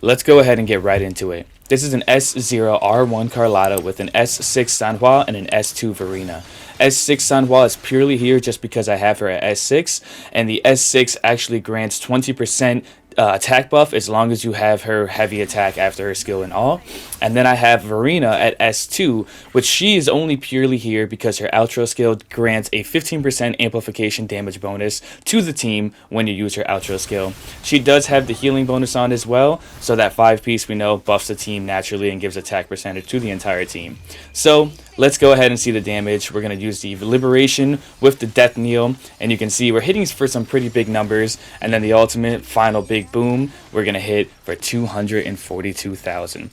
Let's go ahead and get right into it. This is an S0R1 Carlotta with an S6 Sanhua and an S2 Verena. S6 Sanhua is purely here just because I have her at S6, and the S6 actually grants 20% attack buff as long as you have her heavy attack after her skill and all. And then I have Verena at S2, which she is only purely here because her outro skill grants a 15% amplification damage bonus to the team when you use her outro skill. She does have the healing bonus on as well, so that 5-piece we know buffs the team naturally and gives attack percentage to the entire team. So let's go ahead and see the damage. We're going to use the Liberation with the Death Kneel, and you can see we're hitting for some pretty big numbers, and then the ultimate final big boom we're going to hit for 242,000.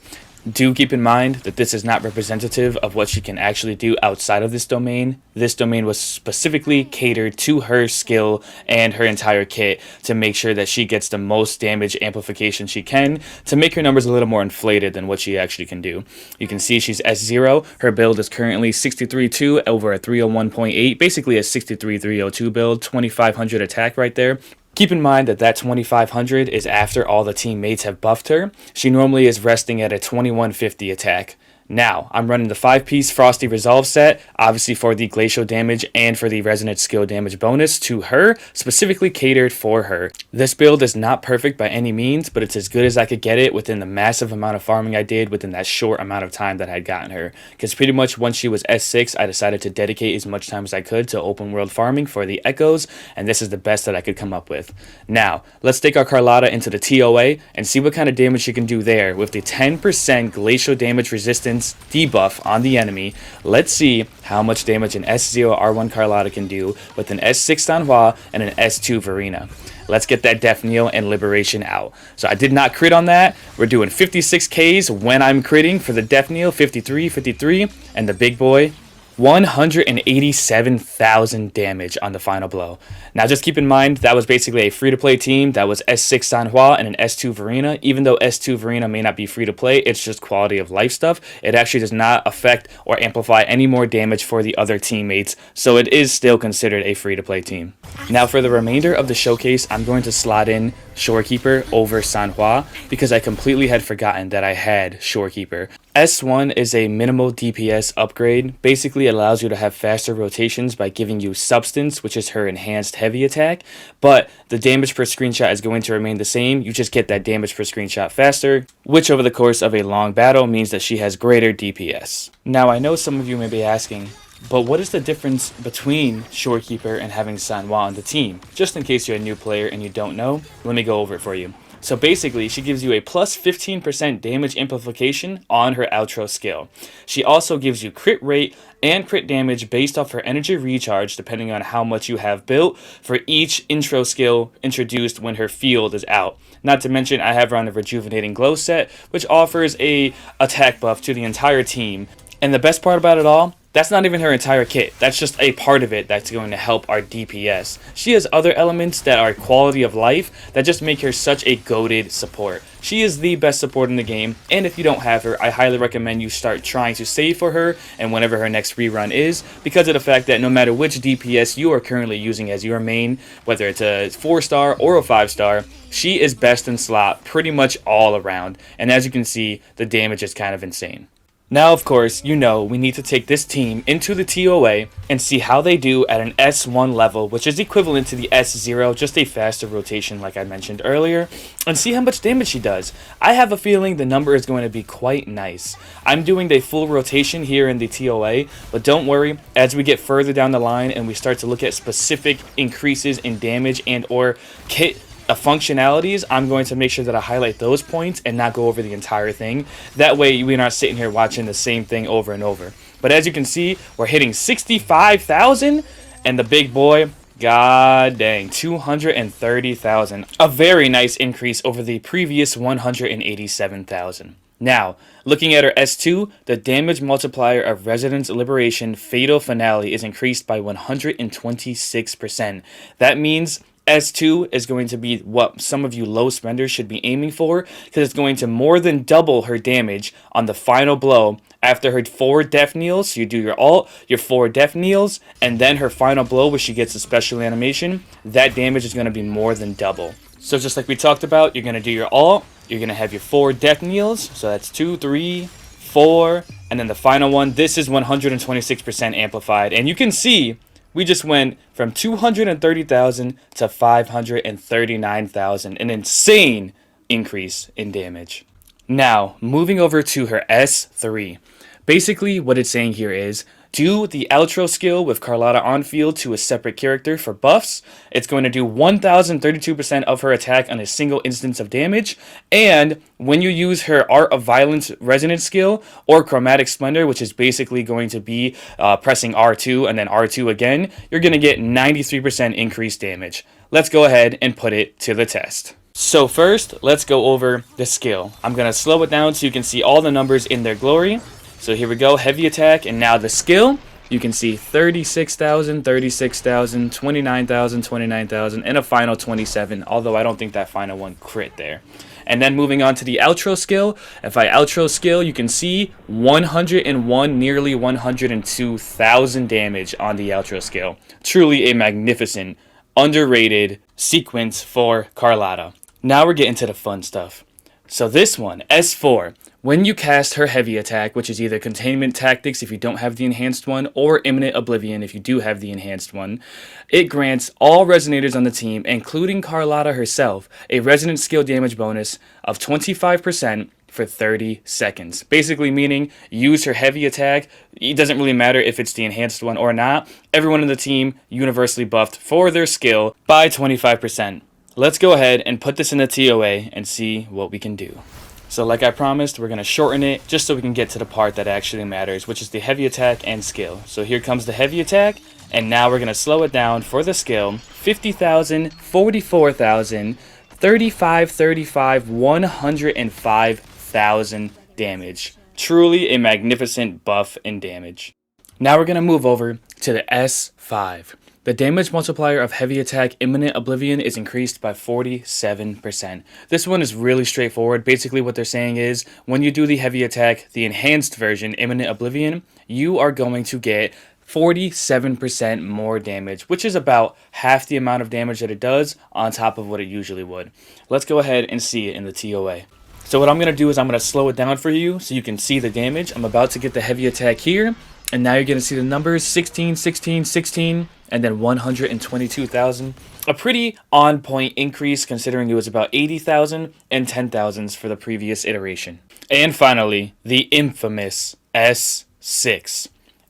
Do keep in mind that this is not representative of what she can actually do outside of this domain. This domain was specifically catered to her skill and her entire kit to make sure that she gets the most damage amplification she can to make her numbers a little more inflated than what she actually can do. You can see she's S0. Her build is currently 63.2 over a 301.8, basically a 63.302 build, 2500 attack right there. Keep in mind that 2500 is after all the teammates have buffed her. She normally is resting at a 2150 attack. Now, I'm running the 5-piece Frosty Resolve set, obviously for the glacial damage and for the resonant skill damage bonus to her, specifically catered for her. This build is not perfect by any means, but it's as good as I could get it within the massive amount of farming I did within that short amount of time that I had gotten her. Because pretty much once she was S6, I decided to dedicate as much time as I could to open world farming for the echoes, and this is the best that I could come up with. Now, let's take our Carlotta into the TOA and see what kind of damage she can do there with the 10% glacial damage resistance debuff on the enemy. Let's see how much damage an S0R1 Carlotta can do with an S6 Sanhua and an S2 Verena. Let's get that Death Kneel and Liberation out. So I did not crit on that. We're doing 56Ks when I'm critting for the Death Kneel, 53, and the big boy, 187,000 damage on the final blow. Now just keep in mind that was basically a free-to-play team. That was S6 Sanhua and an S2 Verena. Even though S2 Verena may not be free-to-play, it's just quality of life stuff. It actually does not affect or amplify any more damage for the other teammates, so it is still considered a free-to-play team. Now for the remainder of the showcase, I'm going to slot in Shorekeeper over Sanhua because I completely had forgotten that I had Shorekeeper. S1 is a minimal DPS upgrade. Basically, it allows you to have faster rotations by giving you Substance, which is her enhanced heavy attack, but the damage per screenshot is going to remain the same. You just get that damage per screenshot faster, which over the course of a long battle means that she has greater DPS. Now, I know some of you may be asking, but what is the difference between Shorekeeper and having Sanhua on the team? Just in case you're a new player and you don't know, let me go over it for you. So basically, she gives you a plus 15% damage amplification on her outro skill. She also gives you crit rate and crit damage based off her energy recharge, depending on how much you have built for each intro skill introduced when her field is out. Not to mention, I have her on the Rejuvenating Glow set, which offers a attack buff to the entire team. And the best part about it all, that's not even her entire kit. That's just a part of it that's going to help our DPS. She has other elements that are quality of life that just make her such a goated support. She is the best support in the game, and if you don't have her, I highly recommend you start trying to save for her and whenever her next rerun is, because of the fact that no matter which DPS you are currently using as your main, whether it's a 4-star or a 5-star, she is best in slot pretty much all around, and as you can see, the damage is kind of insane. Now, of course, you know we need to take this team into the TOA and see how they do at an S1 level, which is equivalent to the S0, just a faster rotation like I mentioned earlier, and see how much damage she does. I have a feeling the number is going to be quite nice. I'm doing the full rotation here in the TOA, but don't worry, as we get further down the line and we start to look at specific increases in damage and or kit functionalities, I'm going to make sure that I highlight those points and not go over the entire thing. That way we're not sitting here watching the same thing over and over. But as you can see, we're hitting 65,000 and the big boy, god dang, 230,000. A very nice increase over the previous 187,000. Now, looking at our S2, the damage multiplier of Residence Liberation Fatal Finale is increased by 126%. That means S2 is going to be what some of you low spenders should be aiming for, because it's going to more than double her damage on the final blow after her 4 Death Kneels. So you do your ult, your 4 Death Kneels, and then her final blow where she gets a special animation. That damage is going to be more than double. So just like we talked about, you're going to do your ult, You're going to have your 4 death kneels. So that's 2, 3, 4. And then the final one, this is 126% amplified. And you can see we just went from 230,000 to 539,000. An insane increase in damage. Now, moving over to her S3. Basically, what it's saying here is, do the outro skill with Carlotta on field to a separate character for buffs. It's going to do 1032% of her attack on a single instance of damage. And when you use her Art of Violence Resonance skill or Chromatic Splendor, which is basically going to be pressing R2 and then R2 again, you're going to get 93% increased damage. Let's go ahead and put it to the test. So first, let's go over the skill. I'm going to slow it down so you can see all the numbers in their glory. So here we go, heavy attack, and now the skill. You can see 36,000, 36,000, 29,000, 29,000, and a final 27, although I don't think that final one crit there. And then moving on to the outro skill. If I outro skill, you can see 101, nearly 102,000 damage on the outro skill. Truly a magnificent, underrated sequence for Carlotta. Now we're getting to the fun stuff. So this one, S4, when you cast her heavy attack, which is either Containment Tactics if you don't have the enhanced one, or Imminent Oblivion if you do have the enhanced one, it grants all Resonators on the team, including Carlotta herself, a Resonant skill damage bonus of 25% for 30 seconds. Basically meaning, use her heavy attack. It doesn't really matter if it's the enhanced one or not. Everyone in the team universally buffed for their skill by 25%. Let's go ahead and put this in the TOA and see what we can do. So like I promised, we're going to shorten it just so we can get to the part that actually matters, which is the heavy attack and skill. So here comes the heavy attack, and now we're going to slow it down for the skill. 50,000, 44,000, 35, 35, 105,000 damage. Truly a magnificent buff and damage. Now we're going to move over to the S5. The damage multiplier of heavy attack Imminent Oblivion is increased by 47%. This one is really straightforward. Basically what they're saying is, when you do the heavy attack, the enhanced version, Imminent Oblivion, you are going to get 47% more damage, which is about half the amount of damage that it does on top of what it usually would. Let's go ahead and see it in the TOA. So what I'm going to do is I'm going to slow it down for you so you can see the damage. I'm about to get the heavy attack here, and now you're going to see the numbers 16, 16, 16, and then 122,000. A pretty on-point increase considering it was about 80,000 and 10,000s for the previous iteration. And finally, the infamous S6.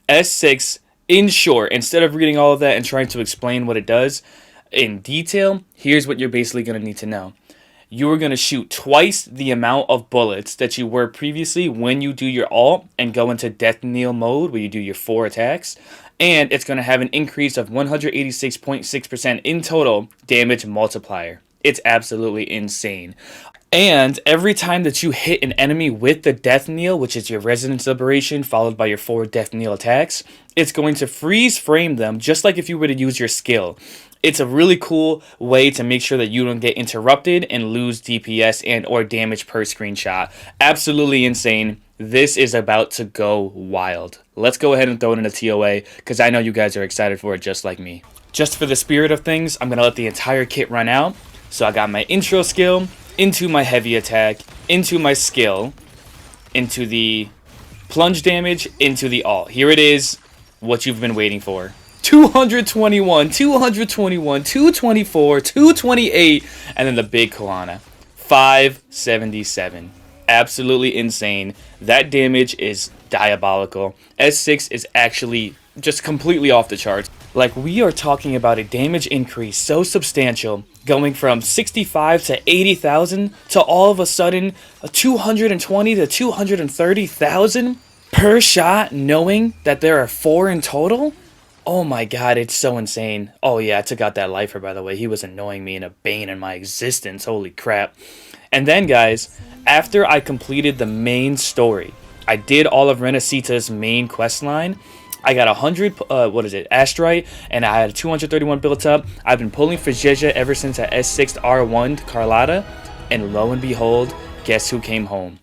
S6, in short, instead of reading all of that and trying to explain what it does in detail, here's what you're basically going to need to know. You are going to shoot twice the amount of bullets that you were previously when you do your ult and go into Death Kneel mode where you do your 4 attacks. And it's going to have an increase of 186.6% in total damage multiplier. It's absolutely insane. And every time that you hit an enemy with the Death Kneel, which is your Resonance Liberation followed by your 4 Death Kneel attacks, it's going to freeze frame them just like if you were to use your skill. It's a really cool way to make sure that you don't get interrupted and lose DPS and or damage per screenshot. Absolutely insane. This is about to go wild. Let's go ahead and throw it in a TOA because I know you guys are excited for it just like me. Just for the spirit of things, I'm going to let the entire kit run out. So I got my intro skill, into my heavy attack, into my skill, into the plunge damage, into the ult. Here it is, what you've been waiting for. 221, 221, 224, 228, and then the big Koana. 577. Absolutely insane. That damage is diabolical. S6 is actually just completely off the charts. Like, we are talking about a damage increase so substantial, going from 65 to 80,000 to all of a sudden 220 to 230,000 per shot, knowing that there are 4 in total. Oh my god, it's so insane. Oh yeah, I took out that lifer, by the way. He was annoying me and a bane in my existence. Holy crap. And then, guys, after I completed the main story, I did all of Renacita's main quest line. I got 100, Astrite, and I had 231 built up. I've been pulling for Jeje ever since I S6'd R1 Carlotta. And lo and behold, guess who came home?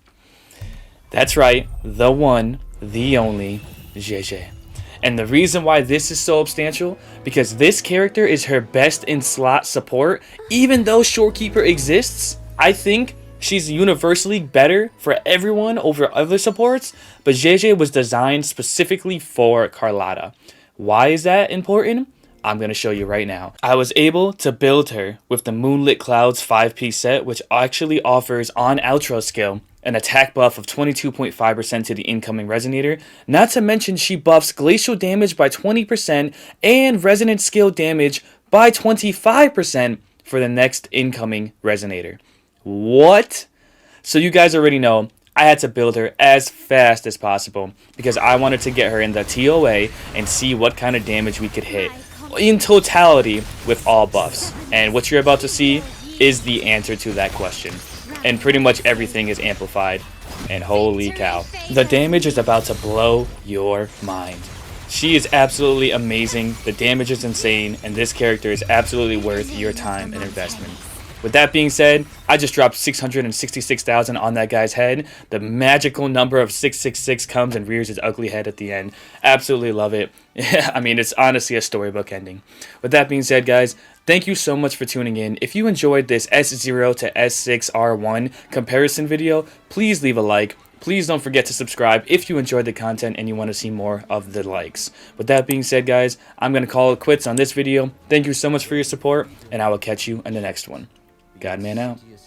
That's right, the one, the only, Jeje. And the reason why this is so substantial, because this character is her best in slot support. Even though Shorekeeper exists, I think She's universally better for everyone over other supports, but JJ was designed specifically for Carlotta. Why is that important? I'm going to show you right now. I was able to build her with the Moonlit Clouds 5-piece set, which actually offers on outro skill an attack buff of 22.5% to the incoming Resonator. Not to mention she buffs glacial damage by 20% and resonant skill damage by 25% for the next incoming Resonator. What? So you guys already know I had to build her as fast as possible because I wanted to get her in the TOA and see what kind of damage we could hit in totality with all buffs. And what you're about to see is the answer to that question. And pretty much everything is amplified. And holy cow, the damage is about to blow your mind. She is absolutely amazing, the damage is insane, and this character is absolutely worth your time and investment. With that being said, I just dropped 666,000 on that guy's head. The magical number of 666 comes and rears its ugly head at the end. Absolutely love it. I mean, it's honestly a storybook ending. With that being said, guys, thank you so much for tuning in. If you enjoyed this S0 to S6R1 comparison video, please leave a like. Please don't forget to subscribe if you enjoyed the content and you want to see more of the likes. With that being said, guys, I'm going to call it quits on this video. Thank you so much for your support, and I will catch you in the next one. Godman out.